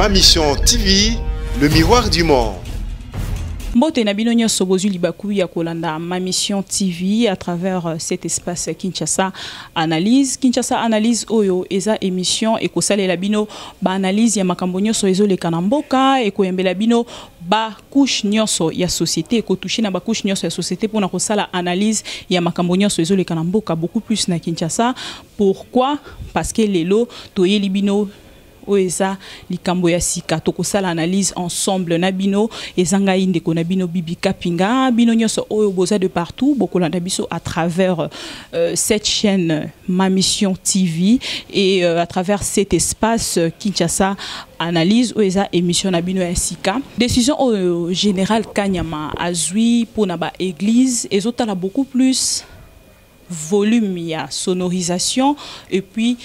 Ma Mission TV, le miroir du monde. Mbote na bino nyonso bozu libaku ya kolanda Ma Mission TV à travers cet espace Kinshasa Analyse. Kinshasa Analyse oyo eza émission e kosalela bino ba analyse ya makambo nyonso ezoleka na mboka e koyembela bino ba couche nyonso ya société ko toucher na ba couche nyonso ya société pour na kosala analyse ya makambo nyonso ezoleka na mboka beaucoup plus na Kinshasa. Pourquoi? Parce que lelo toyeli bino oeza likambo ya sika tokosala analyse ensemble na bino ezanga indeko na bino Bibi Kapinga bino nyonso oyo boza de partout bokolanda biso à travers cette chaîne Ma Mission TV et à travers cet espace Kinshasa Analyse oeza émission na bino ya sika décision au général Kanyama azui pour na ba église ezotala beaucoup plus volume, il y a sonorisation et puis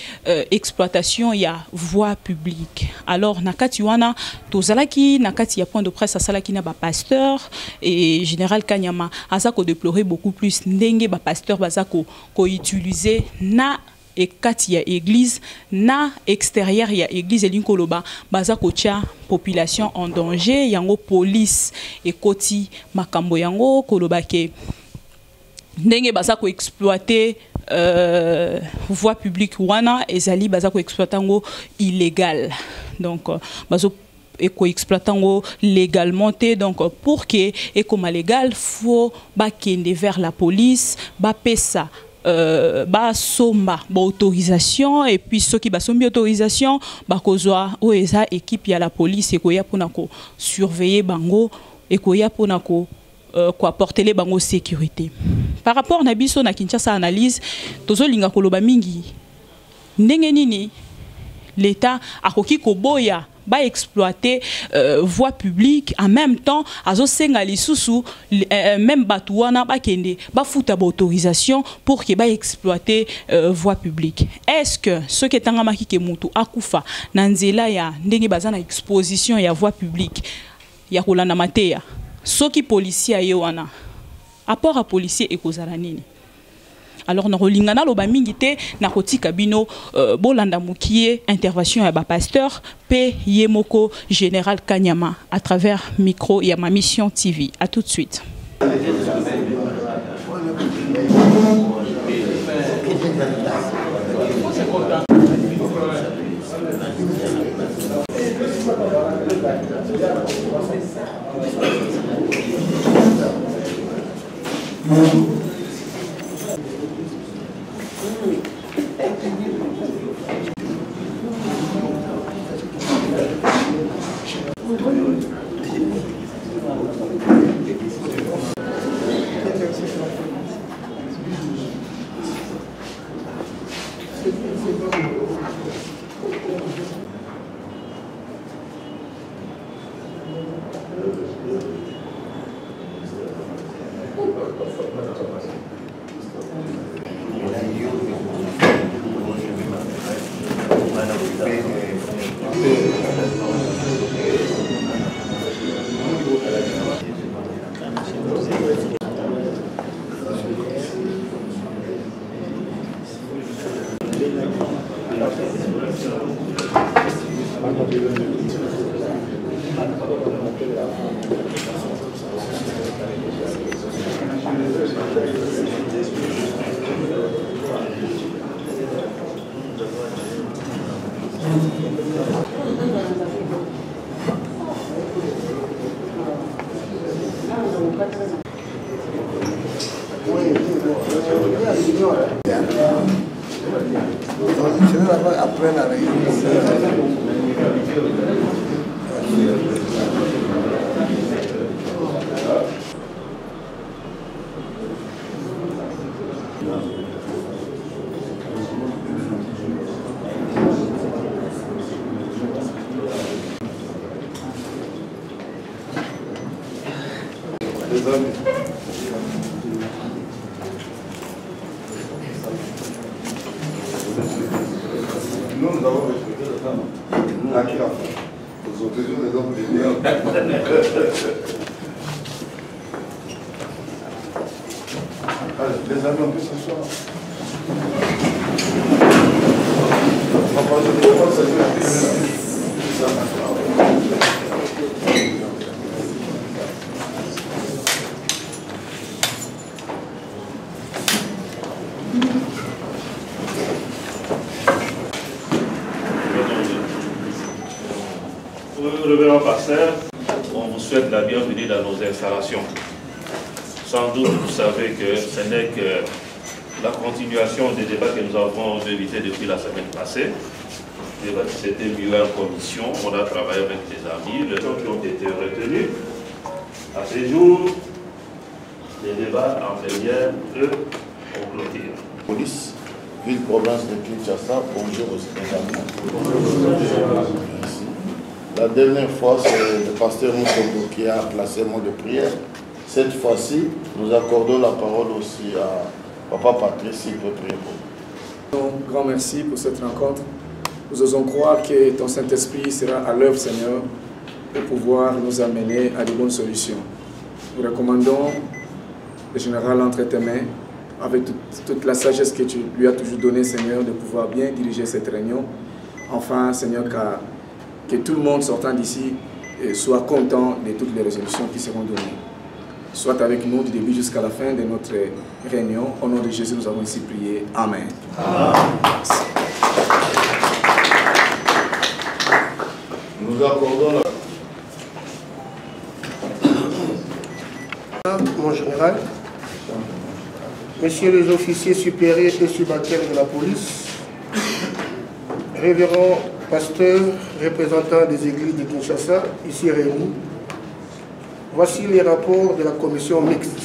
exploitation, il y a voix publique. Alors, nakati wana tozalaki nakati ya point de presse asalaki na ba pasteur et général Kanyama azako déplorer beaucoup plus ndenge ba pasteur bazako ko utiliser na ekati ya église na extérieur ya église elinkoloba bazako tia population en danger yango police et koti makambo yango koloba ke ndenge baza ko exploiter voie publique wana ezali baza ko exploitango illégal donc bazo eko exploitango légalement donc pour que ekoma légal faut ba kende vers la police ba pesa ba somba ba autorisation et puis ceux qui ba sombi autorisation ba kozwa o eza équipe ya la police ekoya pona ko surveiller bango ekoya pona ko quoi porter les bango sécurité par rapport na biso na Kinshasa Analyse tozo linga koloba mingi ndenge nini l'état akoki koboya ba exploiter voie publique en même temps azo senga lisusu même batouana ba kende ba futa ba autorisation pour que ba exploiter voie publique. Est-ce que ce qui est tanga makike mutu akufa na nzela ya ndenge bazana exposition ya voie publique ya kolanda mateya soki policier ayewana apport à policier et kozala nini alors na rolingana loba mingi te na kotika bino bolanda mukie intervention ya ba pasteur pe yemoko général Kanyama à travers micro ya Ma Mission TV. À tout de suite. Après la nous avons respecté le temps. À qui la fin? Nous avons toujours les hommes venir. Les amis, on peut s'asseoir. On va pas se dire, Révérend pasteur, on vous souhaite la bienvenue dans nos installations. Sans doute, vous savez que ce n'est que la continuation des débats que nous avons débutés depuis la semaine passée. Les débats qui s'étaient mis en commission, on a travaillé avec des amis, les gens qui ont été retenus. À ce jour, les débats en plénière, eux, ont clôturé. Police, ville-province de Kinshasa, bonjour également. Merci. La dernière fois, c'est le pasteur Moussongo qui a placé un mot de prière. Cette fois-ci, nous accordons la parole aussi à Papa Patrice, s'il peut prier pour nous. Un grand merci pour cette rencontre. Nous osons croire que ton Saint-Esprit sera à l'œuvre, Seigneur, pour pouvoir nous amener à de bonnes solutions. Nous recommandons le général entre tes mains, avec toute la sagesse que tu lui as toujours donnée, Seigneur, de pouvoir bien diriger cette réunion. Enfin, Seigneur, que tout le monde sortant d'ici soit content de toutes les résolutions qui seront données. Sois avec nous du début jusqu'à la fin de notre réunion. Au nom de Jésus, nous avons ici prié. Amen. Amen. Nous accordons Mon général, messieurs les officiers supérieurs et subalternes de la police, révérends pasteurs, représentants des églises de Kinshasa, ici réunis, voici les rapports de la commission mixte.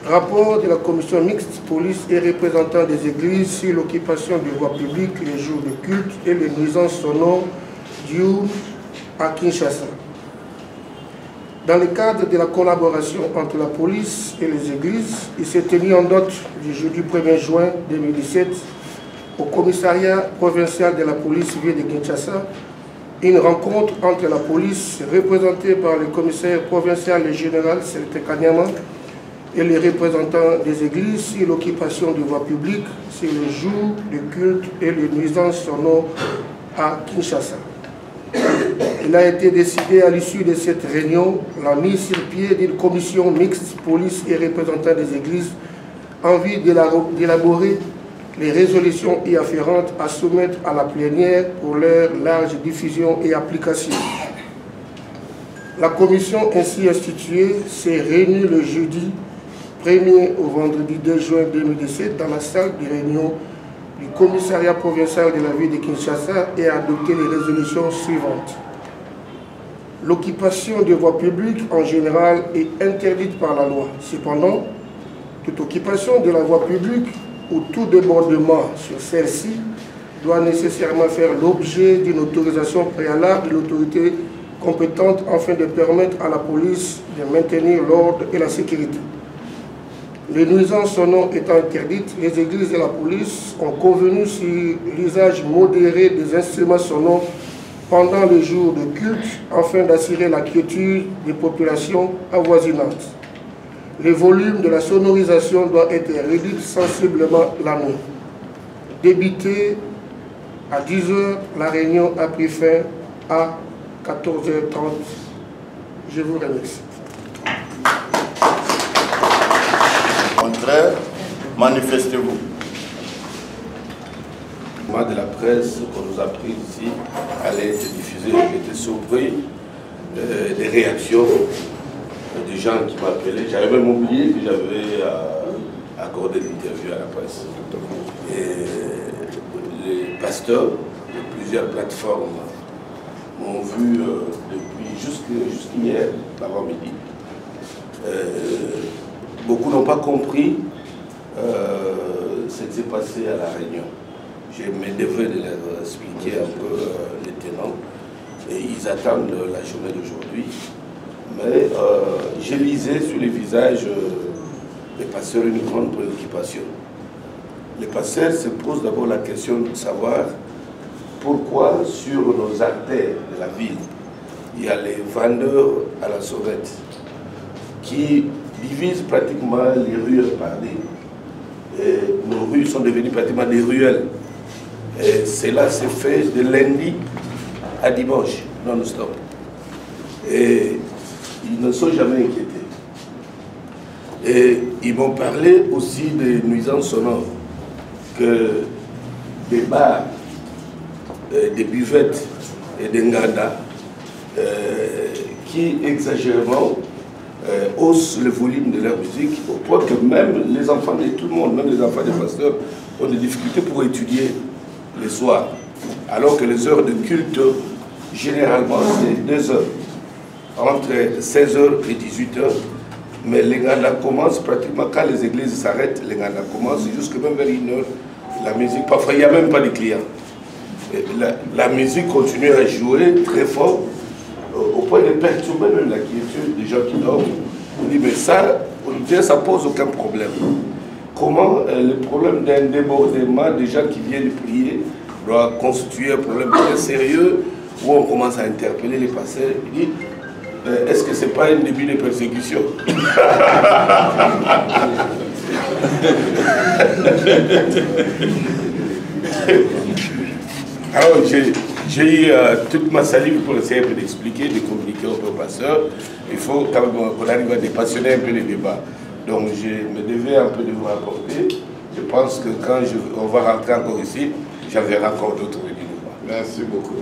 Rapport de la commission mixte, police et représentants des églises sur l'occupation des voies publiques, les jours de culte et les nuisances sonores diurnes à Kinshasa. Dans le cadre de la collaboration entre la police et les églises, il s'est tenu en note du jeudi 1er juin 2017 au commissariat provincial de la police ville de Kinshasa une rencontre entre la police représentée par le commissaire provincial et général Célestin Kanyama et les représentants des églises sur l'occupation des voies publiques sur les jours de culte et les nuisances sonores à Kinshasa. Il a été décidé à l'issue de cette réunion la mise sur pied d'une commission mixte police et représentants des églises en vue d'élaborer les résolutions y afférentes à soumettre à la plénière pour leur large diffusion et application. La commission ainsi instituée s'est réunie le jeudi 1er au vendredi 2 juin 2017 dans la salle de réunion du commissariat provincial de la ville de Kinshasa et a adopté les résolutions suivantes. L'occupation des voies publiques en général est interdite par la loi. Cependant, toute occupation de la voie publique ou tout débordement sur celle-ci doit nécessairement faire l'objet d'une autorisation préalable de l'autorité compétente afin de permettre à la police de maintenir l'ordre et la sécurité. Les nuisances sonores étant interdites, les églises et la police ont convenu sur l'usage modéré des instruments sonores pendant les jours de culte afin d'assurer la quiétude des populations avoisinantes. Le volume de la sonorisation doit être réduit sensiblement la nuit. Débuté à 10 h, la réunion a pris fin à 14h30. Je vous remercie. Au contraire, manifestez-vous. De la presse qu'on nous a pris ici allait être diffusée. J'étais surpris des réactions des gens qui m'appelaient. J'avais même oublié que j'avais accordé l'interview à la presse. Et les pasteurs de plusieurs plateformes m'ont vu depuis jusqu'hier, l'avant-midi. Beaucoup n'ont pas compris ce qui s'est passé à la réunion. Je me devais de leur expliquer un peu les tenants et ils attendent la journée d'aujourd'hui. Mais je lisais sur les visages des pasteurs une grande préoccupation. Les pasteurs se posent d'abord la question de savoir pourquoi sur nos artères de la ville, il y a les vendeurs à la sauvette qui divisent pratiquement les ruelles par des. Et nos rues sont devenues pratiquement des ruelles. Et cela s'est fait de lundi à dimanche, non-stop. Et ils ne sont jamais inquiétés. Et ils m'ont parlé aussi des nuisances sonores, que des bars, des buvettes et des Nganda qui exagérément haussent le volume de leur musique au point que même les enfants de tout le monde, même les enfants des pasteurs, ont des difficultés pour étudier les soirs. Alors que les heures de culte, généralement, c'est 2 heures, entre 16h et 18h. Mais les Nganda commencent pratiquement, quand les églises s'arrêtent, les Nganda commencent jusqu'à même vers 1h. La musique, parfois, il n'y a même pas de clients. La musique continue à jouer très fort, au point de perturber même la quiétude des gens qui dorment. On dit, mais ça, ça pose aucun problème. Comment le problème d'un débordement des gens qui viennent prier doit constituer un problème très sérieux où on commence à interpeller les pasteurs et dit, est-ce que ce n'est pas un début de persécution? Alors j'ai eu toute ma salive pour essayer d'expliquer, de communiquer au pasteur. Il faut quand même qu'on arrive à dépassionner un peu les débats. Donc je me devais un peu de vous rapporter. Je pense que quand on va rentrer encore ici, j'enverrai encore d'autres venus nous voir. Merci beaucoup.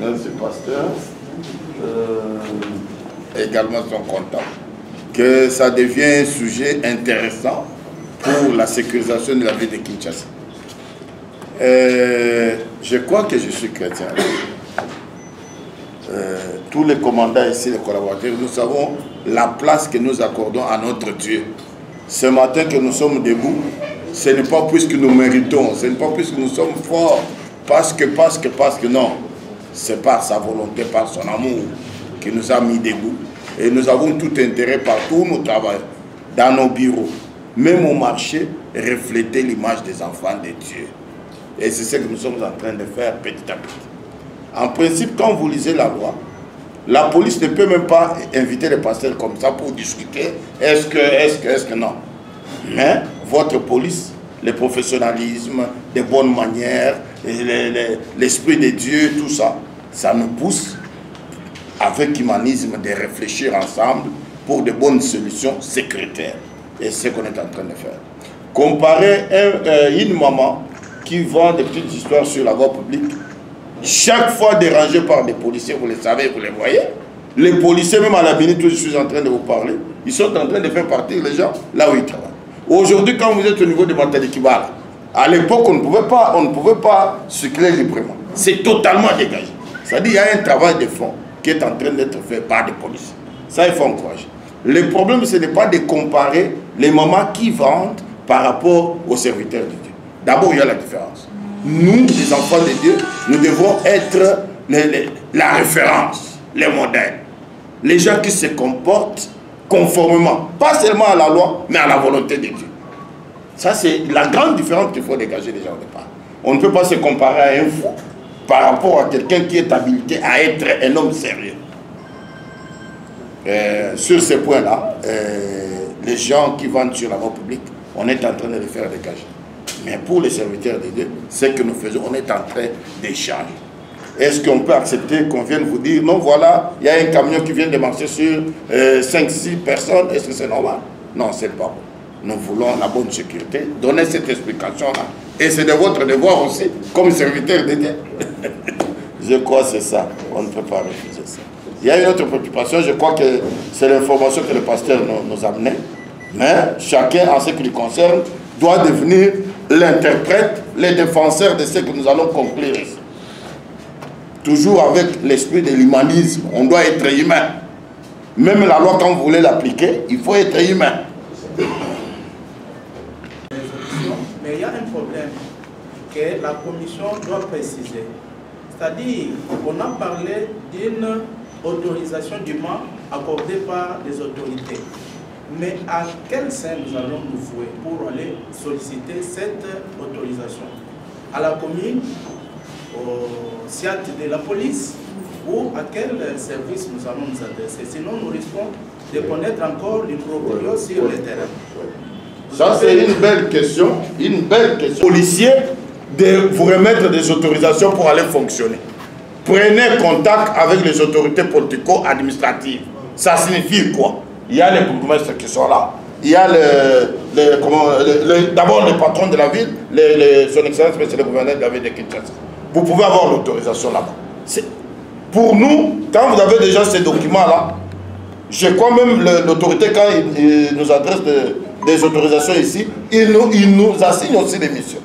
Merci, pasteur. Également sont contents que ça devienne un sujet intéressant pour la sécurisation de la vie de Kinshasa. Je crois que je suis chrétien. Tous les commandants ici, les collaborateurs, nous savons la place que nous accordons à notre Dieu. Ce matin que nous sommes debout, ce n'est pas puisque nous méritons, ce n'est pas puisque nous sommes forts, parce que non. C'est par sa volonté, par son amour qui nous a mis debout. Et nous avons tout intérêt partout où nous travaillons, dans nos bureaux, même au marché, refléter l'image des enfants de Dieu. Et c'est ce que nous sommes en train de faire petit à petit. En principe, quand vous lisez la loi, la police ne peut même pas inviter les pasteurs comme ça pour discuter. Est-ce que non. Mais votre police, le professionnalisme, les bonnes manières, l'esprit de Dieu, tout ça, ça nous pousse avec humanisme de réfléchir ensemble pour de bonnes solutions sécuritaires. Et c'est ce qu'on est en train de faire. Comparer une maman qui vend des petites histoires sur la voie publique, chaque fois dérangée par des policiers, vous les savez, vous les voyez. Les policiers, même à la minute où je suis en train de vous parler, ils sont en train de faire partir les gens là où ils travaillent. Aujourd'hui, quand vous êtes au niveau de Matadi-Kibala, à l'époque, on ne pouvait pas circuler librement. C'est totalement dégagé. C'est-à-dire qu'il y a un travail de fond qui est en train d'être fait par des policiers. Ça, il faut encourager. Le problème, ce n'est pas de comparer les mamans qui vendent par rapport aux serviteurs de Dieu. D'abord, il y a la différence. Nous, les enfants de Dieu, nous devons être la référence, les modèles. Les gens qui se comportent conformément, pas seulement à la loi, mais à la volonté de Dieu. Ça, c'est la grande différence qu'il faut dégager déjà au départ. On ne peut pas se comparer à un fou par rapport à quelqu'un qui est habilité à être un homme sérieux. Sur ce point-là, les gens qui vendent sur la voie publique, on est en train de les faire dégager. Mais pour les serviteurs de Dieu, ce que nous faisons, on est en train d'échanger. Est-ce qu'on peut accepter qu'on vienne vous dire, non, voilà, il y a un camion qui vient de marcher sur 5-6 personnes, est-ce que c'est normal? Non, c'est pas bon. Nous voulons la bonne sécurité, donner cette explication-là. Et c'est de votre devoir aussi, comme serviteur de Dieu. Je crois que c'est ça, on ne peut pas refuser ça. Il y a une autre préoccupation, je crois que c'est l'information que le pasteur nous a amenée. Mais chacun, en ce qui le concerne, doit devenir l'interprète, le défenseur de ce que nous allons conclure ici. Toujours avec l'esprit de l'humanisme, on doit être humain. Même la loi, quand vous voulez l'appliquer, il faut être humain. Mais il y a un problème que la commission doit préciser. C'est-à-dire, on a parlé d'une autorisation du manque accordée par les autorités. Mais à quel sein nous allons nous vouer pour aller solliciter cette autorisation? À la commune, au SIAT de la police, ou à quel service nous allons nous adresser? Sinon, nous risquons de connaître encore l'imbroglio sur le terrain. Ça, c'est une belle question. Une belle question. Policier, de vous remettre des autorisations pour aller fonctionner. Prenez contact avec les autorités politico-administratives. Ça signifie quoi? Il y a les bourgmestres qui sont là. Il y a d'abord le patron de la ville, son excellence, monsieur le gouverneur de la ville de Kinshasa. Vous pouvez avoir l'autorisation là-bas. Pour nous, quand vous avez déjà ces documents-là, je crois même l'autorité, quand il nous adresse des autorisations ici, il nous assigne aussi des missions.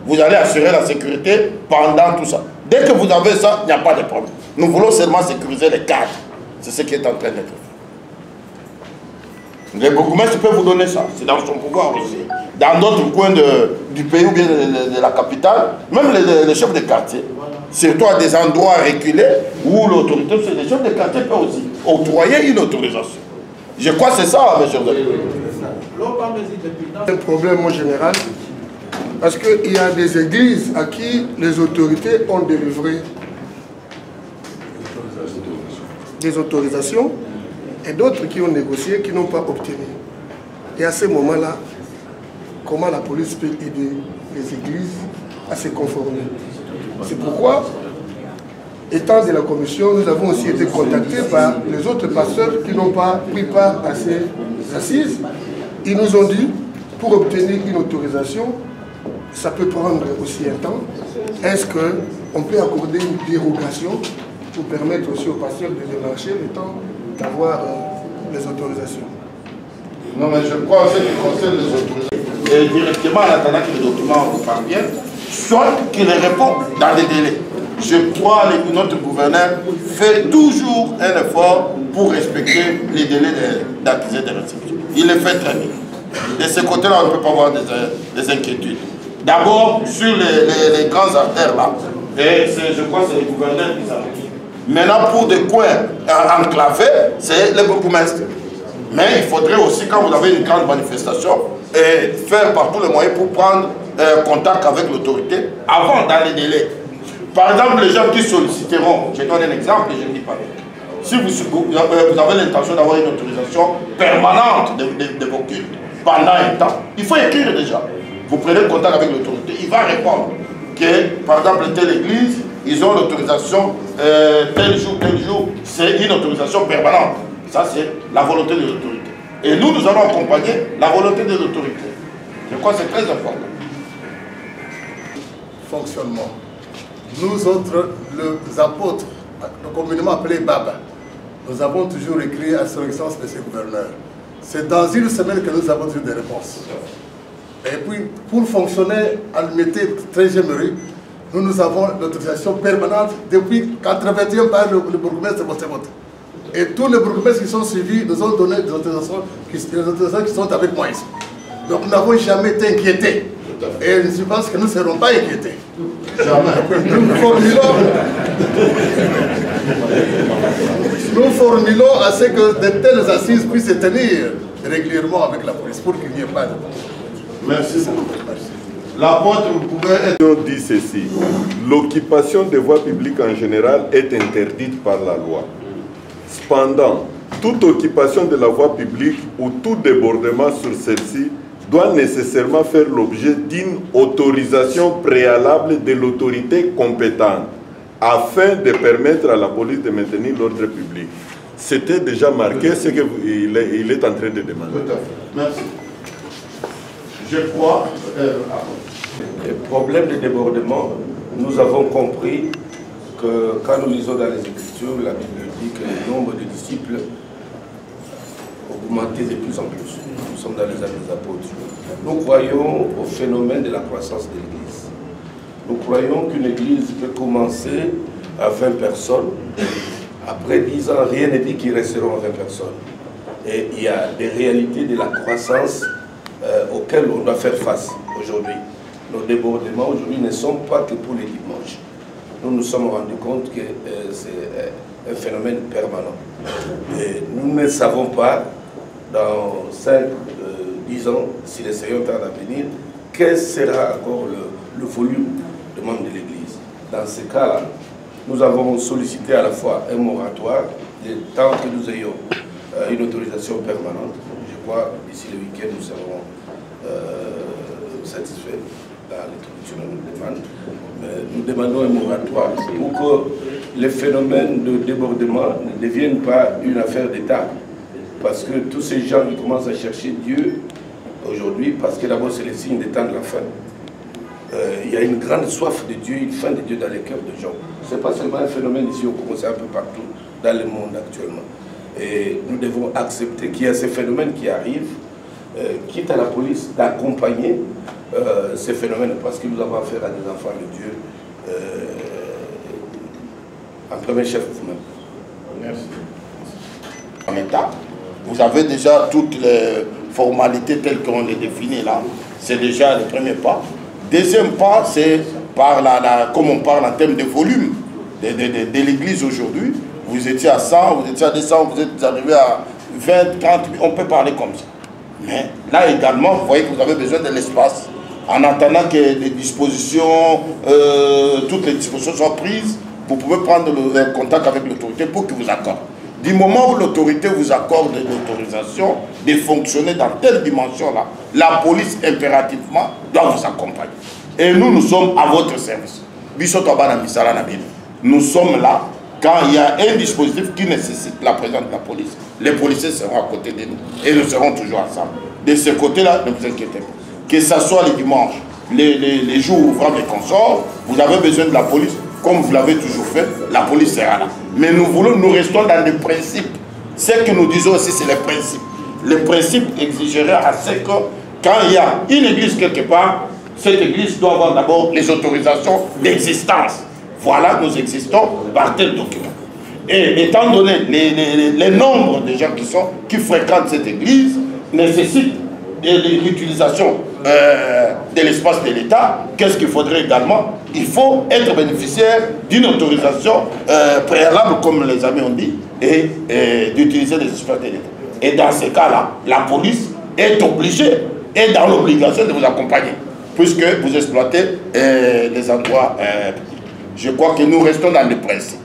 Vous allez assurer la sécurité pendant tout ça. Dès que vous avez ça, il n'y a pas de problème. Nous voulons seulement sécuriser les cadres. C'est ce qui est en train d'être fait. Les bourgmestres peuvent vous donner ça. C'est dans son pouvoir aussi. Dans d'autres coins du pays ou bien de la capitale, même les chefs de quartier, surtout à des endroits reculés où l'autorité, les chefs de quartier peuvent aussi octroyer une autorisation. Je crois que c'est ça, mes chers amis. C'est un problème en général, parce qu'il y a des églises à qui les autorités ont délivré des autorisations et d'autres qui ont négocié, qui n'ont pas obtenu. Et à ce moment-là, comment la police peut aider les églises à se conformer? C'est pourquoi, étant de la commission, nous avons aussi été contactés par les autres pasteurs qui n'ont pas pris part à ces assises. Ils nous ont dit, pour obtenir une autorisation, ça peut prendre aussi un temps. Est-ce qu'on peut accorder une dérogation pour permettre aussi aux pasteurs de démarcher le temps d'avoir les autorisations? Non, mais je crois en ce qui concerne les autorisations. Et directement, en attendant que les documents vous parviennent, soit qu'il répond dans les délais. Je crois que notre gouverneur fait toujours un effort pour respecter les délais d'accès des réceptions. Il le fait très bien. De ce côté-là, on ne peut pas avoir des inquiétudes. D'abord, sur les grandes artères là, et je crois que c'est le gouverneur qui s'arrête. Maintenant, pour des coins enclavés, c'est le bourgmestre. Mais il faudrait aussi, quand vous avez une grande manifestation, faire par tous les moyens pour prendre contact avec l'autorité avant, dans les délais. Par exemple, les gens qui solliciteront, je donne un exemple et je ne dis pas. Si vous avez l'intention d'avoir une autorisation permanente de vos cultes pendant un temps, il faut écrire déjà. Vous prenez contact avec l'autorité, il va répondre que, par exemple, telle église, ils ont l'autorisation tel jour, c'est une autorisation permanente. Ça, c'est la volonté de l'autorité. Et nous, nous allons accompagner la volonté de l'autorité. Je crois que c'est très important. Fonctionnement. Nous autres, les apôtres, communément appelés Baba, nous avons toujours écrit à son excellence, M. le gouverneur. C'est dans une semaine que nous avons eu des réponses. Et puis, pour fonctionner à l'unité 13e rue, nous avons l'autorisation permanente depuis 81 par le bourgmestre de Botemote. Et tous les bourgmestres qui sont suivis nous ont donné des autorisations qui sont avec moi ici. Donc nous n'avons jamais été inquiétés. Et je pense que nous ne serons pas inquiétés. Nous formulons à ce que de telles assises puissent se tenir régulièrement avec la police pour qu'il n'y ait pas de... Merci beaucoup. L'apôtre pouvait dit ceci: l'occupation des voies publiques en général est interdite par la loi. Cependant, toute occupation de la voie publique ou tout débordement sur celle-ci doit nécessairement faire l'objet d'une autorisation préalable de l'autorité compétente afin de permettre à la police de maintenir l'ordre public. C'était déjà marqué ce qu'il est en train de demander. Tout à fait. Merci. Je crois... Le problème de débordement, nous avons compris que quand nous lisons dans les Écritures, la Bible dit que le nombre de disciples augmentait de plus en plus. Nous sommes dans les années des apôtres. Nous croyons au phénomène de la croissance de l'Église. Nous croyons qu'une Église peut commencer à 20 personnes. Après 10 ans, rien ne dit qu'ils resteront à 20 personnes. Et il y a des réalités de la croissance auxquelles on doit faire face aujourd'hui. Nos débordements aujourd'hui ne sont pas que pour les dimanches. Nous nous sommes rendus compte que c'est un phénomène permanent. Et nous ne savons pas, dans 5-10 ans, si le Seigneur tarde à venir, quel sera encore le volume de membres de l'Église. Dans ce cas-là, nous avons sollicité à la fois un moratoire, le temps que nous ayons une autorisation permanente. Je crois que d'ici le week-end, nous serons satisfaits dans l'introduction de notre demande. Nous demandons un moratoire pour que les phénomènes de débordement ne deviennent pas une affaire d'État. Parce que tous ces gens qui commencent à chercher Dieu aujourd'hui, parce que d'abord c'est le signe des temps de la fin. il y a une grande soif de Dieu, une faim de Dieu dans les cœurs des gens. Ce n'est pas seulement un phénomène ici au Congo, c'est un peu partout dans le monde actuellement. Et nous devons accepter qu'il y a ces phénomènes qui arrivent, quitte à la police d'accompagner ces phénomènes, parce que nous avons affaire à des enfants de Dieu, en premier chef vous-même. Merci. En état, vous avez déjà toutes les formalités telles qu'on les définit là. C'est déjà le premier pas. Deuxième pas, c'est par comme on parle en termes de volume de l'église aujourd'hui. Vous étiez à 100, vous étiez à 200, vous êtes arrivé à 20, 30, on peut parler comme ça. Mais là également, vous voyez que vous avez besoin de l'espace. En attendant que les dispositions, toutes les dispositions soient prises, vous pouvez prendre le contact avec l'autorité pour qu'il vous accorde. Du moment où l'autorité vous accorde l'autorisation de fonctionner dans telle dimension-là, la police impérativement doit vous accompagner. Et nous sommes à votre service. Nous sommes là quand il y a un dispositif qui nécessite la présence de la police. Les policiers seront à côté de nous et nous serons toujours ensemble. De ce côté-là, ne vous inquiétez pas. Que ce soit les dimanches, les jours ouvrables et consorts, vous avez besoin de la police. Comme vous l'avez toujours fait, la police sera là. Mais nous restons dans les principes. Ce que nous disons aussi, c'est les principes. Les principes exigeraient à ce que, quand il y a une église quelque part, cette église doit avoir d'abord les autorisations d'existence. Voilà, nous existons par tel document. Et étant donné les nombres de gens qui fréquentent cette église, nécessite l'utilisation de l'espace de l'État. Qu'est-ce qu'il faudrait également? Il faut être bénéficiaire d'une autorisation préalable, comme les amis ont dit, et d'utiliser les espaces de l'État. Et dans ces cas-là, la police est obligée, est dans l'obligation de vous accompagner, puisque vous exploitez les endroits publics. Je crois que nous restons dans les principes.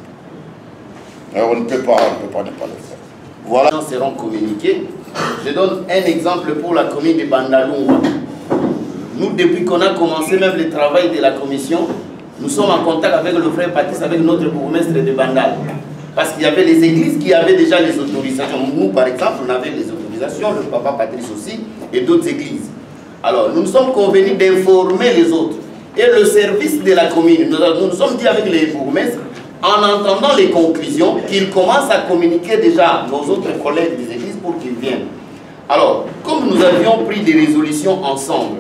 On ne peut pas ne pas le faire. Voilà. Les gens seront communiqués. Je donne un exemple pour la commune de Bandalungwa. Nous, depuis qu'on a commencé même le travail de la commission, nous sommes en contact avec le frère Patrice, avec notre bourgmestre de Bandal. Parce qu'il y avait les églises qui avaient déjà les autorisations. Nous, par exemple, on avait les autorisations, le papa Patrice aussi, et d'autres églises. Alors, nous nous sommes convenus d'informer les autres. Et le service de la commune, nous nous sommes dit avec les bourgmestres, en entendant les conclusions, qu'ils commencent à communiquer déjà nos autres collègues des églises pour qu'ils viennent. Alors, comme nous avions pris des résolutions ensemble,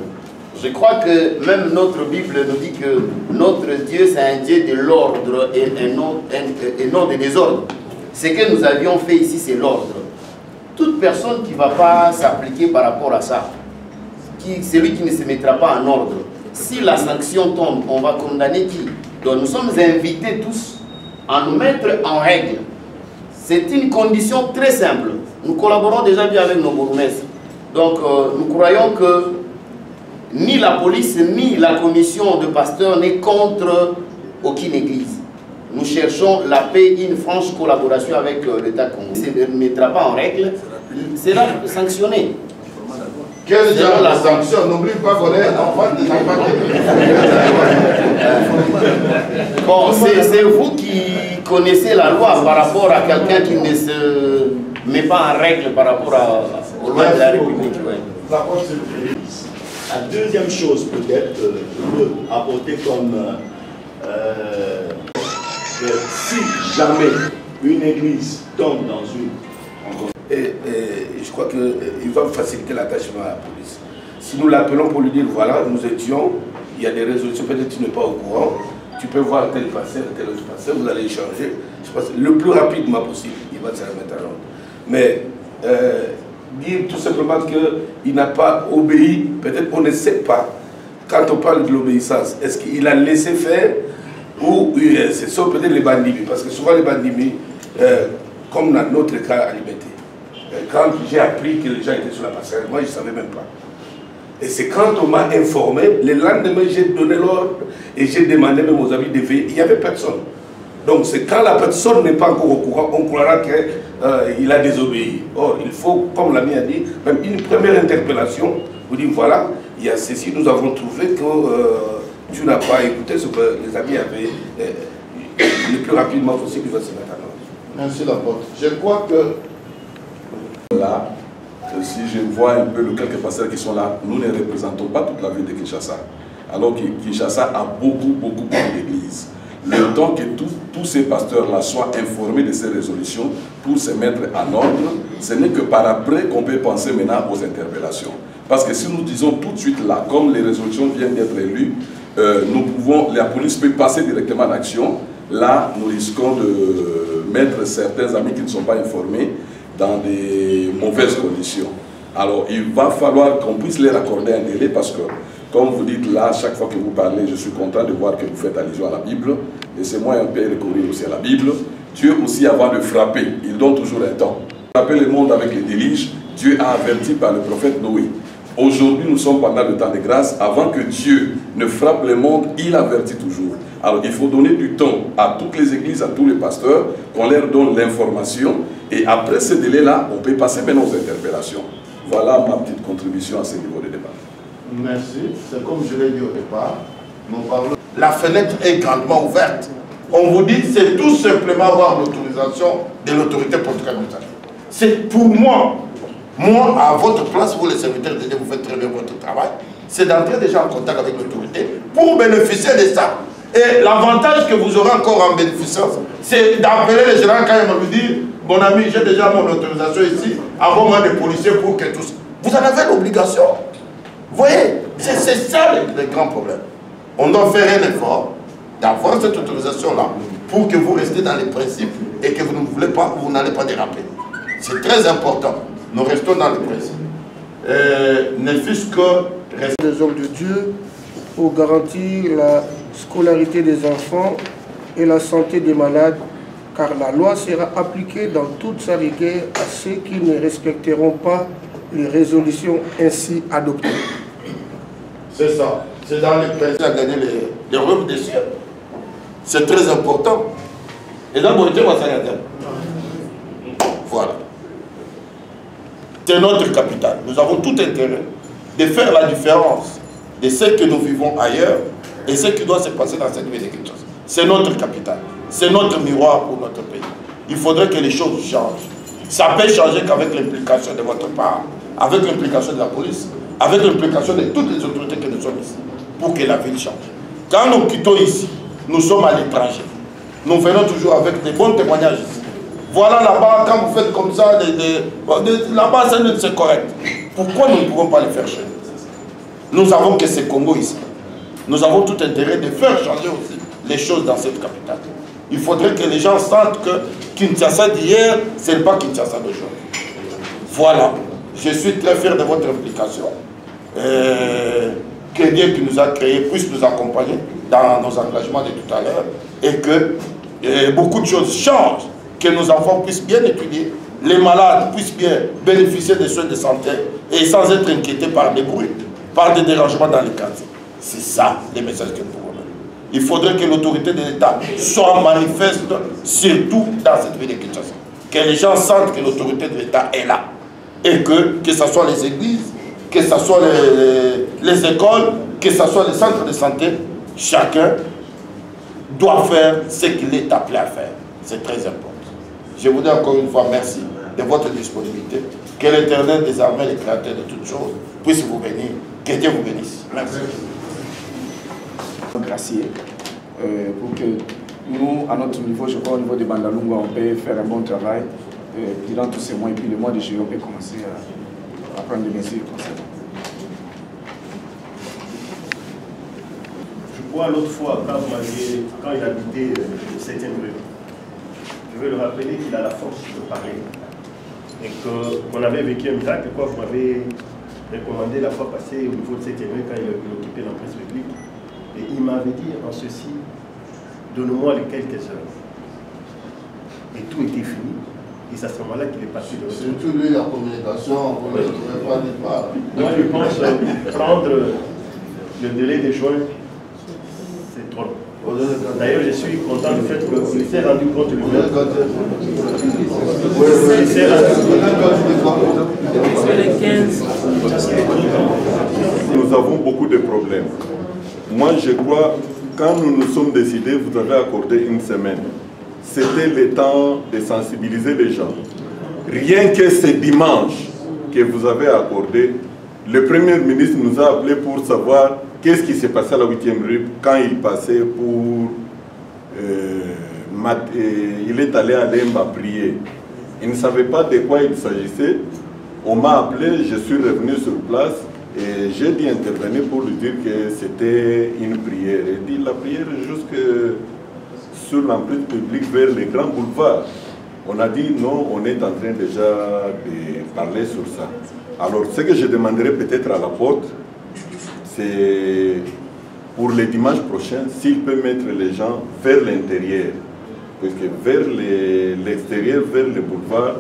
je crois que même notre Bible nous dit que notre Dieu, c'est un Dieu de l'ordre et non de désordre. Ce que nous avions fait ici, c'est l'ordre. Toute personne qui ne va pas s'appliquer par rapport à ça, celui qui ne se mettra pas en ordre, si la sanction tombe, on va condamner qui? Donc nous sommes invités tous à nous mettre en règle. C'est une condition très simple. Nous collaborons déjà bien avec nos bourgmestres. Donc nous croyons que ni la police ni la commission de pasteurs n'est contre aucune église. Nous cherchons la paix, une franche collaboration avec l'État congolais. Si ne mettra pas en règle, sera sanctionné. Quel genre de sanction? N'oublie pas qu'on est enfant de Bon, c'est vous qui connaissez la loi par rapport à quelqu'un qui ne se met pas en règle par rapport aux lois de la République. Ouais. La deuxième chose peut-être que je peux apporter comme si jamais une église tombe dans une... Et je crois qu'il va faciliter l'attachement à la police. Si nous l'appelons pour lui dire, voilà, nous étions, il y a des résolutions, peut-être tu n'es pas au courant, tu peux voir tel pasteur, tel autre pasteur, vous allez échanger. Je pense le plus rapidement possible, il va se remettre à l'ordre. Mais dire tout simplement qu'il n'a pas obéi, peut-être on ne sait pas, quand on parle de l'obéissance, est-ce qu'il a laissé faire ou c'est ça peut-être les bandits, parce que souvent les bandits, comme dans notre cas à Liberté, quand j'ai appris que les gens étaient sur la passerelle, moi je ne savais même pas. Et c'est quand on m'a informé, le lendemain j'ai donné l'ordre et j'ai demandé même aux amis de veiller, il n'y avait personne. Donc c'est quand la personne n'est pas encore au courant, on croira qu'il a désobéi. Or il faut, comme l'ami a dit, même une première interpellation, vous dire voilà, il y a ceci, nous avons trouvé que tu n'as pas écouté ce que les amis avaient, le plus rapidement possible, il va se mettre en ordre. Merci l'apôtre. Je crois que là, si je vois un peu les quelques pasteurs qui sont là, nous ne représentons pas toute la ville de Kinshasa. alors que Kinshasa a beaucoup d'églises. Le temps que tous ces pasteurs-là soient informés de ces résolutions pour se mettre en ordre, ce n'est que par après qu'on peut penser maintenant aux interpellations. Parce que si nous disons tout de suite là, comme les résolutions viennent d'être élues, la police peut passer directement en action. Là, nous risquons de mettre certains amis qui ne sont pas informés dans des mauvaises conditions. Alors, il va falloir qu'on puisse leur accorder un délai parce que, comme vous dites là, chaque fois que vous parlez, je suis content de voir que vous faites allusion à la Bible. Laissez-moi un peu recourir aussi à la Bible. Dieu aussi, avant de frapper, il donne toujours un temps. Frapper le monde avec les déluges, Dieu a averti par le prophète Noé. Aujourd'hui, nous sommes pendant le temps de grâce. Avant que Dieu ne frappe le monde, il avertit toujours. Alors, il faut donner du temps à toutes les églises, à tous les pasteurs, qu'on leur donne l'information. Et après ce délai-là, on peut passer maintenant aux interpellations. Voilà ma petite contribution à ce niveau de débat. Merci. C'est comme je l'ai dit au départ. Nous parlons. La fenêtre est grandement ouverte. On vous dit, c'est tout simplement avoir l'autorisation de l'autorité politique administrative. C'est pour moi, à votre place, vous les serviteurs de Dieu, vous faites très bien votre travail, c'est d'entrer déjà en contact avec l'autorité pour bénéficier de ça. Et l'avantage que vous aurez encore en bénéficiant, c'est d'appeler les généraux quand ils vont lui dire, mon ami, j'ai déjà mon autorisation ici, envoie-moi des policiers pour que tout ça. Vous en avez l'obligation. Vous voyez, c'est ça le grand problème. On doit faire un effort d'avoir cette autorisation-là pour que vous restiez dans les principes et que vous ne voulez pas, vous n'allez pas déraper. C'est très important. Nous restons dans les principes. Ne fût-ce que rester des hommes de Dieu pour garantir la scolarité des enfants et la santé des malades, car la loi sera appliquée dans toute sa rigueur à ceux qui ne respecteront pas les résolutions ainsi adoptées. C'est ça. C'est dans les principes à gagner les royaumes des cieux. C'est très important. Et là, vous voilà. C'est notre capital. Nous avons tout intérêt de faire la différence de ce que nous vivons ailleurs et ce qui doit se passer dans cette ville de Kinshasa. C'est notre capital. C'est notre miroir pour notre pays. Il faudrait que les choses changent. Ça peut changer qu'avec l'implication de votre part, avec l'implication de la police, avec l'implication de toutes les autorités que nous sommes ici, pour que la ville change. Quand nous quittons ici, nous sommes à l'étranger. Nous venons toujours avec des bons témoignages ici. Voilà là-bas, quand vous faites comme ça, là-bas c'est correct. Pourquoi nous ne pouvons pas le faire chez nous? Nous avons que ce Congo ici. Nous avons tout intérêt de faire changer aussi les choses dans cette capitale. Il faudrait que les gens sentent que Kinshasa d'hier, ce n'est pas Kinshasa d'aujourd'hui. Voilà. Je suis très fier de votre implication. Que Dieu qui nous a créés puisse nous accompagner dans nos engagements de tout à l'heure et que beaucoup de choses changent, que nos enfants puissent bien étudier, les malades puissent bien bénéficier des soins de santé et sans être inquiétés par des bruits, par des dérangements dans les quartiers. C'est ça les messages que nous pouvons donner. Il faudrait que l'autorité de l'État soit manifeste, surtout dans cette ville de Kinshasa. Que les gens sentent que l'autorité de l'État est là. Et que ce soit les églises, que ce soit les écoles, que ce soit les centres de santé, chacun doit faire ce qu'il est appelé à faire. C'est très important. Je vous dis encore une fois merci de votre disponibilité. Que l'Éternel des armées, le créateur de toutes choses, puisse vous bénir. Que Dieu vous bénisse. Merci. Gracier pour que nous, à notre niveau, je crois au niveau de Bandalunga, on peut faire un bon travail durant tous ces mois et puis le mois de juillet, on peut commencer à prendre des mesures concernant. Je crois l'autre fois, quand il habitait le 7e rue, je veux le rappeler qu'il a la force de parler et qu'on avait vécu un miracle, quoi, vous m'avez recommandé la fois passée au niveau de 7e rue quand il occupait la presse publique. Et il m'avait dit en ceci, donne-moi les quelques heures. Et tout était fini. Et c'est à ce moment-là qu'il est parti de retour. Surtout lui, la communication, on ne pouvait pas dire pas. Moi, je pense prendre le délai de juin, c'est trop long. D'ailleurs, je suis content du fait qu'il s'est rendu compte lui-même. Il s'est rendu compte. Nous avons beaucoup de problèmes. Moi, je crois, quand nous nous sommes décidés, vous avez accordé une semaine. C'était le temps de sensibiliser les gens. Rien que ce dimanche que vous avez accordé, le Premier ministre nous a appelé pour savoir qu'est-ce qui s'est passé à la 8e rue quand il passait pour... il est allé à Lemba prier. Il ne savait pas de quoi il s'agissait. On m'a appelé, je suis revenu sur place et j'ai dû intervenir pour lui dire que c'était une prière. Il dit la prière jusque sur l'emprise publique vers les grands boulevards. On a dit non, on est en train déjà de parler sur ça. Alors ce que je demanderais peut-être à la porte, c'est pour les dimanches prochains, s'il peut mettre les gens vers l'intérieur. Parce que vers l'extérieur, vers le boulevard,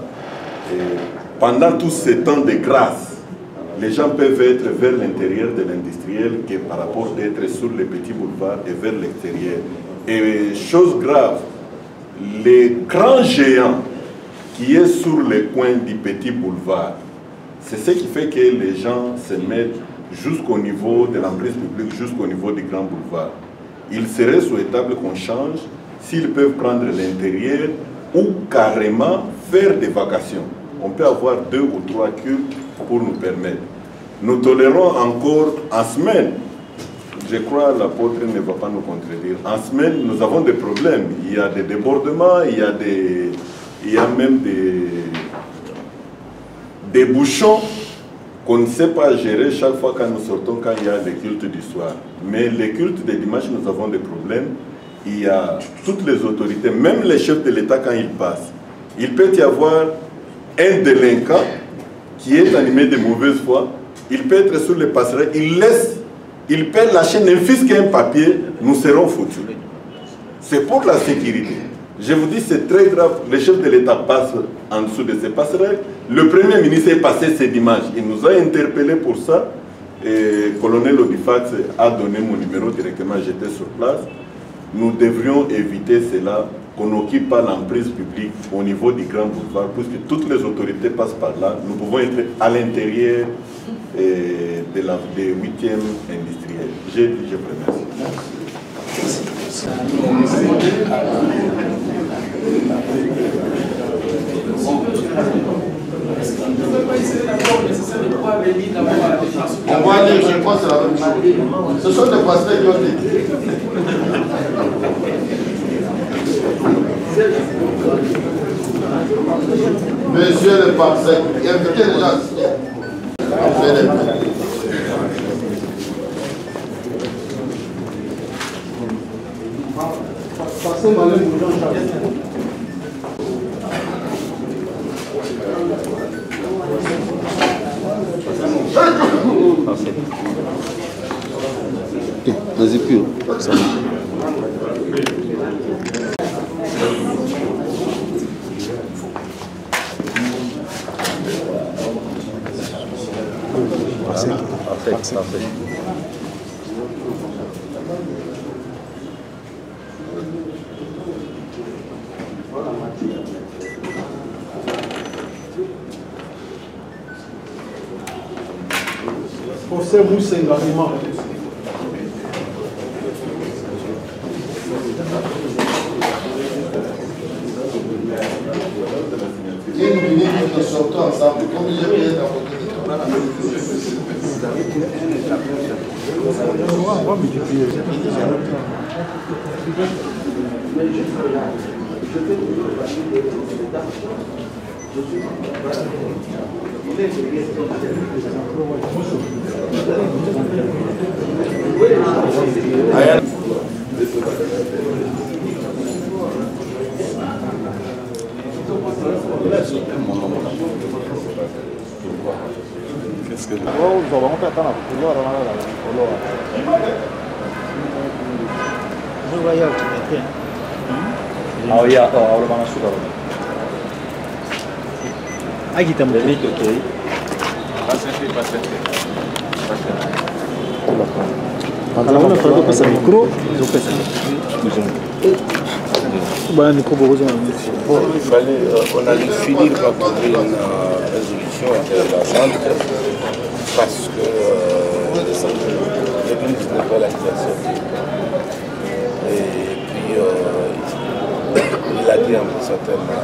pendant tout ce temps de grâce, les gens peuvent être vers l'intérieur de l'industriel que par rapport d'être sur les petits boulevards et vers l'extérieur. Et chose grave, les grands géants qui est sur les coins du petit boulevard, c'est ce qui fait que les gens se mettent jusqu'au niveau de l'emprise publique, jusqu'au niveau du grand boulevard. Il serait souhaitable qu'on change s'ils peuvent prendre l'intérieur ou carrément faire des vacations. On peut avoir 2 ou 3 cultes pour nous permettre. Nous tolérons encore en semaine, je crois que l'apôtre ne va pas nous contredire, en semaine nous avons des problèmes. Il y a des débordements, il y a même des bouchons qu'on ne sait pas gérer chaque fois quand nous sortons, quand il y a les cultes du soir. Mais les cultes des dimanches, nous avons des problèmes. Il y a toutes les autorités, même les chefs de l'État quand ils passent. Il peut y avoir un délinquant qui est animé de mauvaise foi. Il peut être sur les passerelles, il peut lâcher n'importe qu'un papier, nous serons foutus. C'est pour la sécurité. Je vous dis, c'est très grave. Les chefs de l'État passent en dessous de ces passerelles. Le Premier ministre est passé ce dimanche. Il nous a interpellés pour ça. Et le colonel Odifax a donné mon numéro directement, j'étais sur place. Nous devrions éviter cela, qu'on n'occupe pas l'emprise publique au niveau du grand boulevard, puisque toutes les autorités passent par là. Nous pouvons être à l'intérieur de la 8e industrielle. Je vous remercie. On va dire, je pense que c'est la même chose. Ce sont des pasteurs qui ont été. Monsieur le pasteur, invitez les gens. Vas-y, plus. Parfait. José Moussenga, imam. Une minute, nous sortons ensemble. Comme je viens d'apporter Qu'est-ce que on a dû finir par trouver une résolution intéressante parce que l'église n'est pas la création. Et puis il a dit un peu certainement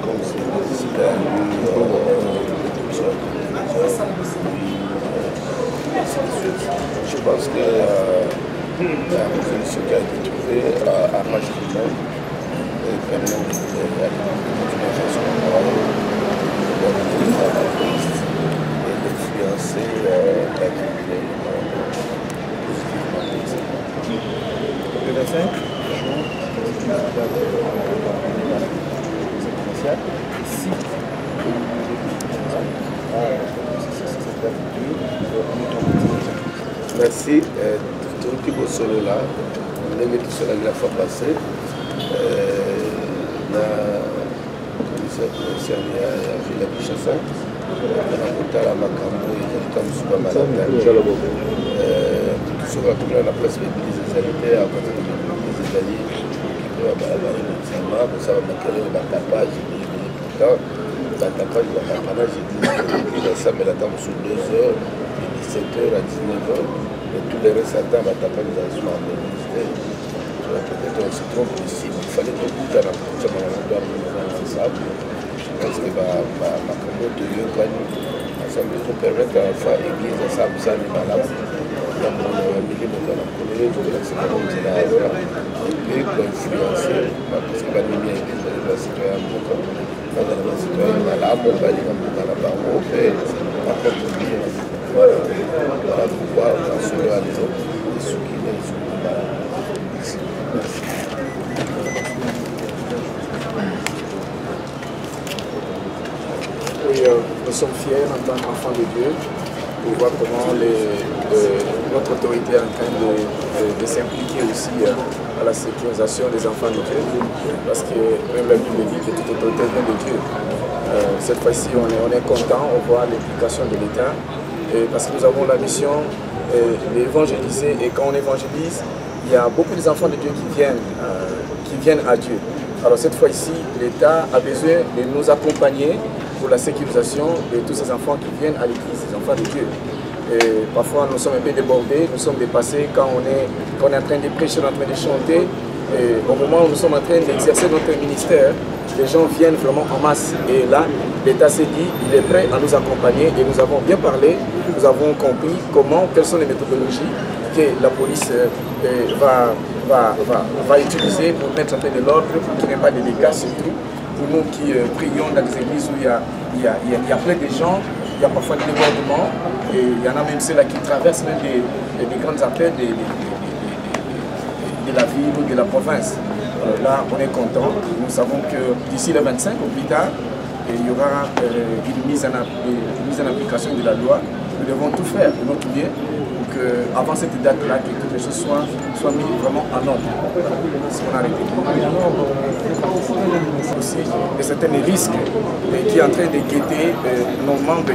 comme c'était à lui Je pense que la résolution qui a été trouvée arrange tout le monde et permet de d'influencer la communauté positivement. Le 25 ici. Merci. Tout le monde est là. On est tous la fois passée. La commissaire provinciale à Villa-Kinshasa. La Makambo et comme super malade. Tout ce qu'on a la presse des alliés à côté des alliés qui peuvent avoir un pour savoir quel est le tapage. Pourtant, le tapage de la tapage, j'ai dit ça, mais l'attend sur 2 heures, de 17h à 19h. Et tous les restes attendent la tapage dans le ministère. Peut-être on se trompe ici, il fallait que tout à la prochaine fois, on ensemble. Je pense que ma communauté de Yokani, ça nous permet à faire l'église ensemble, ça n'est pas là. Donc, on a mis les mots dans la collège, on a fait comme c'est là, et puis pour influencer, parce que la lumière est dans la citoyenne, dans la citoyenne, on a là, on va aller dans la barreau, et par contre, voilà, pourquoi on a sauvé à les autres, et ceux qui les sont là. Merci. Oui, nous sommes fiers en tant qu'enfants de Dieu pour voir comment notre autorité est en train de s'impliquer aussi à la sécurisation des enfants de Dieu, parce que même la Bible dit que toute autorité vient de Dieu. Cette fois-ci, on est content, on voit l'implication de l'État, parce que nous avons la mission d'évangéliser, et quand on évangélise, il y a beaucoup d'enfants de Dieu qui viennent à Dieu. Alors cette fois-ci, l'État a besoin de nous accompagner pour la sécurisation de tous ces enfants qui viennent à l'église, ces enfants de Dieu. Et parfois nous sommes un peu débordés, nous sommes dépassés quand on est en train de prêcher, en train de chanter. Et au moment où nous sommes en train d'exercer notre ministère, les gens viennent vraiment en masse. Et là, l'État s'est dit, il est prêt à nous accompagner, et nous avons bien parlé, nous avons compris quelles sont les méthodologies que la police va utiliser pour mettre en place de l'ordre, pour qu'il n'y ait pas de dégâts, surtout pour nous qui prions dans des églises où il y a plein de gens, il y a parfois des débordements, et il y en a même ceux-là qui traversent même des grandes appels de la ville ou de la province. Là, on est content. Nous savons que d'ici le 25 ou plus tard, il y aura une mise en application de la loi. Nous devons tout faire de notre bien pour qu'avant cette date-là, que toutes les choses soient mises vraiment en ordre. C'est ce qu'on a arrêté. Aussi, de certains risques qui est en train de guetter nos membres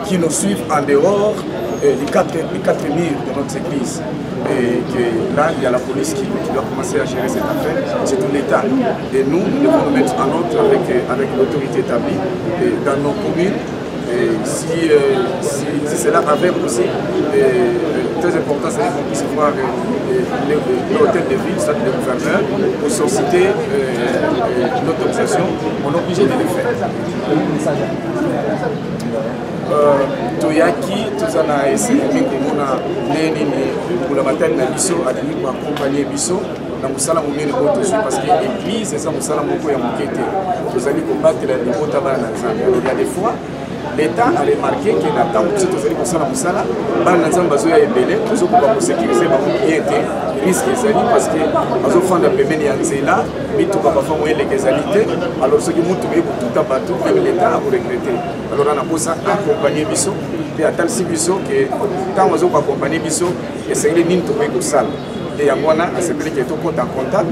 qui nous suivent en dehors des quatre murs de notre église. Et que là, il y a la police qui doit commencer à gérer cette affaire, c'est tout l'État. Et nous devons nous mettre en ordre avec l'autorité établie dans nos communes. Et si cela avec aussi, très important, c'est qu'on puisse voir l'hôtel de ville, soit le gouverneur, pour solliciter l'autorisation, on est obligé de le faire. Toyaki, tout ça a essayé pour la bataille de Bisso, pour accompagner Bisso. Parce que l'église, c'est ça, nous allons combattre les niveaux de il y a des fois, l'État a remarqué que la temps où nous allons combattre, nous allons sécuriser les risques parce que nous avons fait la première là, mais tout va pas les qualités. Alors, ce qui nous tout même l'État a regretté. Alors, on a besoin d'accompagner Bisso, et à tel si Bisso que quand nous allons accompagner Bisso, et c'est les mines trouver au salle. Et à moi, c'est vrai que tout compte en contact.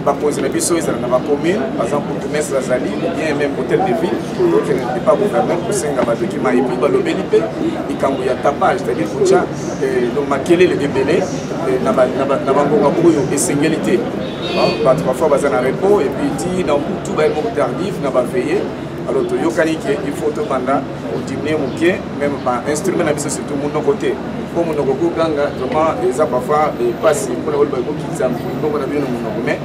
Baposer les biso, ils sont dans la commune, par exemple pour Toumès Razali, ou bien même hôtel de ville, donc il n'est pas gouverneur pour Senga document et puis le Bélipe, et quand il y a tapage, c'est-à-dire pour ça, donc maquiller les bébés, et singulité. Parfois, ils sont en repos, et puis dit, dans tout le monde tardif, ils vont veiller. Alors, il faut tout pendant, au dîner, même par instrument, c'est tout le monde côté. Comme nous avons vraiment des parfois des passes pour le qui mais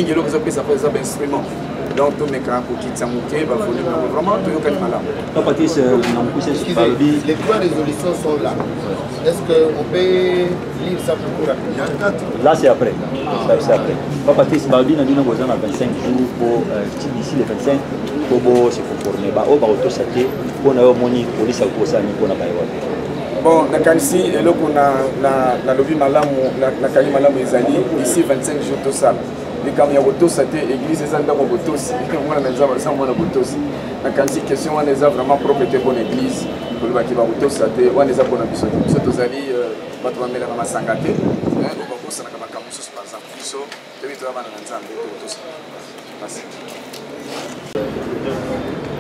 il y a des instruments. donc tout meka pour kitsa moké ba volume vraiment tout yoka malamu. Papa Patrice les trois résolutions sont là. Est-ce qu'on peut lire ça pour rapidement? Là c'est après. C'est après. Papa Patrice Balbi n'a dit nous avons 25 jours pour d'ici les 25 pour se conformer ba o ba autosaté pour na moni police a kosa ni pour na ba bon nakanisi eloko na lobi malamu na kali malamu ezali ici 25 jours tout ça les camions autosaté église ezanda ko botosi mwana na nzaba sa mwana botosi nakanisi question wana eza vraiment propriété bonne église pour ba ki ba autosaté wana eza bona biso biso tozali bato ba mela na masanga te ko ba kosa na kama kamuso par exemple biso tebi to bana na nzambe to botosi merci.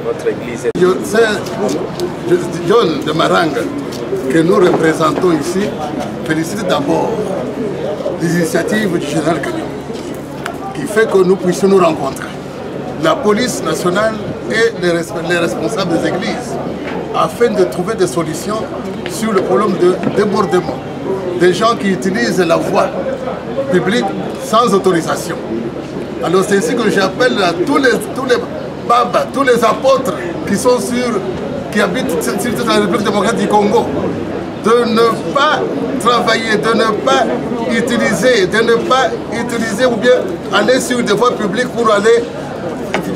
Votre église. John de Maranga, que nous représentons ici, félicite d'abord les initiatives du général Kanyama, qui fait que nous puissions nous rencontrer. La police nationale et les responsables des églises, afin de trouver des solutions sur le problème de débordement des gens qui utilisent la voie publique sans autorisation. Alors c'est ainsi que j'appelle à tous les Baba, tous les apôtres qui habitent sur la République démocratique du Congo, de ne pas travailler, de ne pas utiliser ou bien aller sur des voies publiques pour aller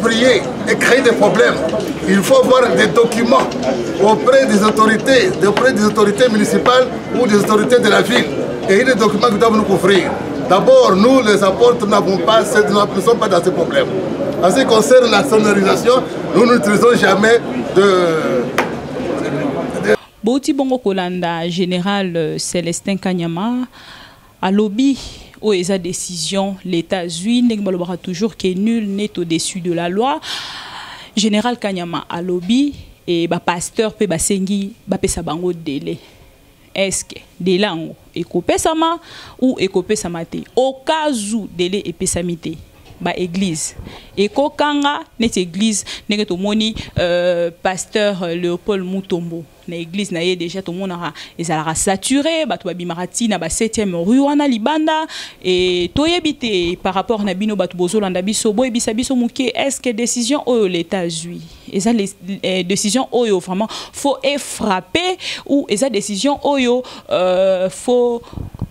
prier et créer des problèmes. Il faut avoir des documents auprès des autorités municipales ou des autorités de la ville. Et il y a des documents qui doivent nous couvrir. D'abord, nous les apôtres ne sommes pas dans ces problèmes. En ce qui concerne la sonorisation, nous n'utilisons jamais de... Bouti Bongo Kolanda, général Célestin Kanyama, à lobby où il y a décision, l'État-Unis n'est toujours que nul n'est au-dessus de la loi. Général Kanyama à lobby et pasteur pe basengi bapesa bango délai. Est-ce que délai en ekopé sama ou ekopé samate? Au cas où délai est pesamité. Ba église et kokanga net église n'est to moni pasteur Léopold Mutombo na église na ye déjà to monara ezala saturé ba to bimarati na ba 7e rue wana libanda et toyebité par rapport na bino batu bozolanda biso boy bisabiso muke. Est-ce que décision au l'État-Unis eza les décision oyo vraiment faut frapper ou eza décision oyo faut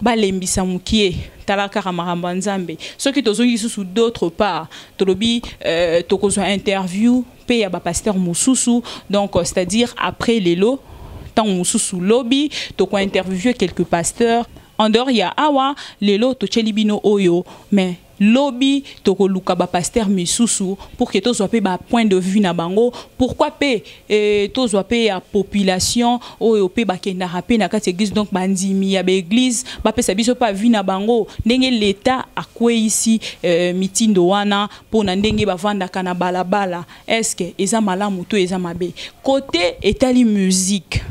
balembisa mukie talaka ramaramba nzambe ceux qui tozongi sous d'autre part tolobi tokozwa interview pe ya ba pasteur mususu donc c'est-à-dire après les lots tant mususu lobby toko interviewer quelques pasteurs en dehors ya awa les lots to chelibino oyo mais lobby toko luka ba pasteur misusu pour que tozwa pe ba point de vue na bango pourquoi pe tozwa pe ya population oyo pe ba kenda rapé na kati église donc bandimi ya ba église ba pe sabiso pa vue na bango ndenge l'état akwe ici mitindo wana pour na ndenge ba vanda kana balabala. Est-ce que eza malamu to eza mabe côté etali musique?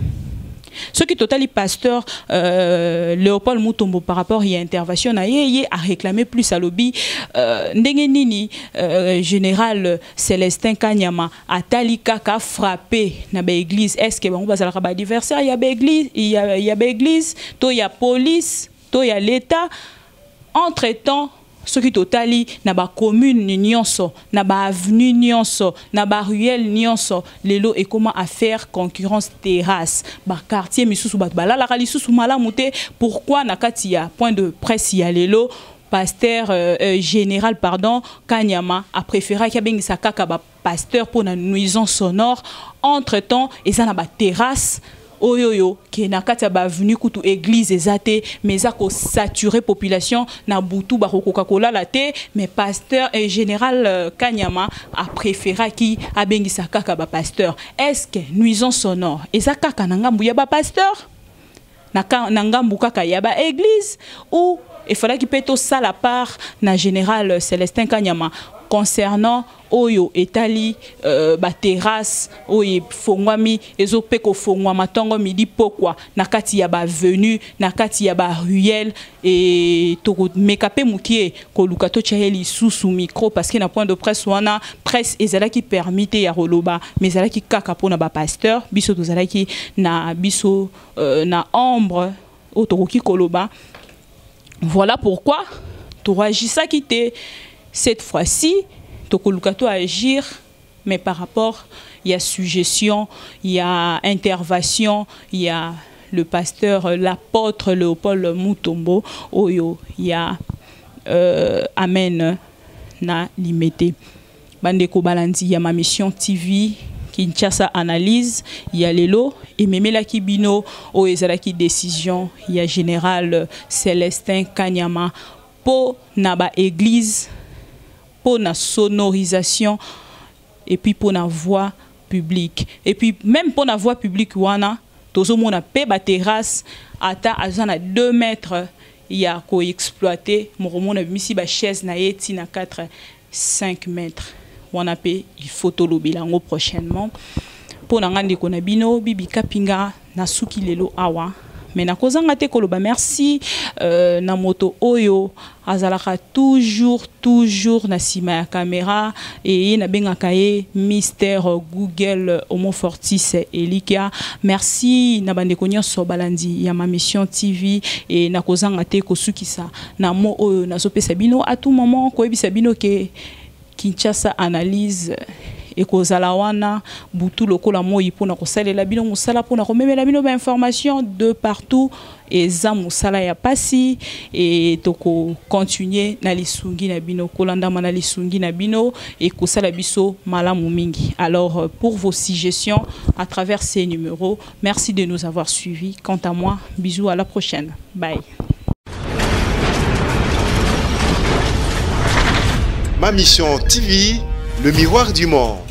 Ce qui totali pasteur Léopold Mutombo par rapport à l'intervention a réclamé plus à lobby ndenge nini général Célestin Kanyama a tali kaka frappé na ba église. Est-ce que bango bazala ka ba adversaire ya ba église ya ba église to ya police to ya l'état entre-temps ce qui totali na ba commune nyonso na ba avenue nyonso na ba ruelle nyonso lelo et comment à faire concurrence terrasse ba quartier misusu ba la la lisusu malamu te. Pourquoi na kati ya point de presse ya lelo pasteur général pardon Kanyama a préféré qu'il y ait kaka ba pasteur pour na nuisance sonore entre-temps et ça na ba terrasse oyoyo qui na kati ba venu kutu église ezate mais ça ko saturé population na butu ba Coca-Cola la té mais pasteur et général Kanyama a préféré qui a bengisa kaka ba pasteur. Est-ce que nuisance sonore eza kaka na ngambu ya ba pasteur na ngambu kaka ya ba église ou il fallait qu'il peut ça la part na général Célestin Kanyama concernant oyo etali ba terrasse oyo fongwami ezope ko fongwama tongo midi pokwa na kati ya ba venu na kati ya ba ruelle et to mekape mukie ko lukato chaheli susu micro parce que na point de presse wana presse ezala qui permite ya roloba mais ezala qui kaka pona ba pasteur biso tozala qui na biso na ombre otoki koloba. Voilà pourquoi tu réagis ça qui te cette fois-ci tokolukato agir, mais par rapport, il y a suggestion, il y a intervention, il y a le pasteur, l'apôtre Léopold Mutombo, Oyo, il y a Amen na limité. Bandeko Balandi, il y a ma mission TV, Kinshasa Analyse, il y a Lelo, et Memela Kibino, Oezalaki Décision, il y a Général Célestin Kanyama, pour Naba Église, pour na sonorisation, et puis pour la voix publique. Et puis même pour la voix publique, wana, tozo mona pe ba terrasse, ata azana 2 mètres, il y a ko exploiter, moromona misi ba chaise na yeti na 4-5 mètres. Wana pe il faut tolo bilango prochainement. Pour na ngandi ko na bino bibi kapinga na suki lelo awa. Mais na kozanga te koloba merci na moto oyo azalaka toujours na sima ya caméra et na bengaka ye Mister Google Homo Fortis Elikia. Merci na bandeko nyonso balandi ya ma mission TV et na kozanga te kosukisa na mo oyo na sopesa bino à tout moment ko ebisa bino ke Kinshasa Analyse et kozala wana butu lokola moi pona kosalela bino musala pona komemela bino ba information de partout et za musala ya pasi et toko continuer na lisungi na bino kolanda na lisungi na bino et kosala biso malamu mingi. Alors pour vos suggestions à travers ces numéros, merci de nous avoir suivis. Quant à moi, bisous, à la prochaine. Bye. Ma mission TV, le miroir du monde.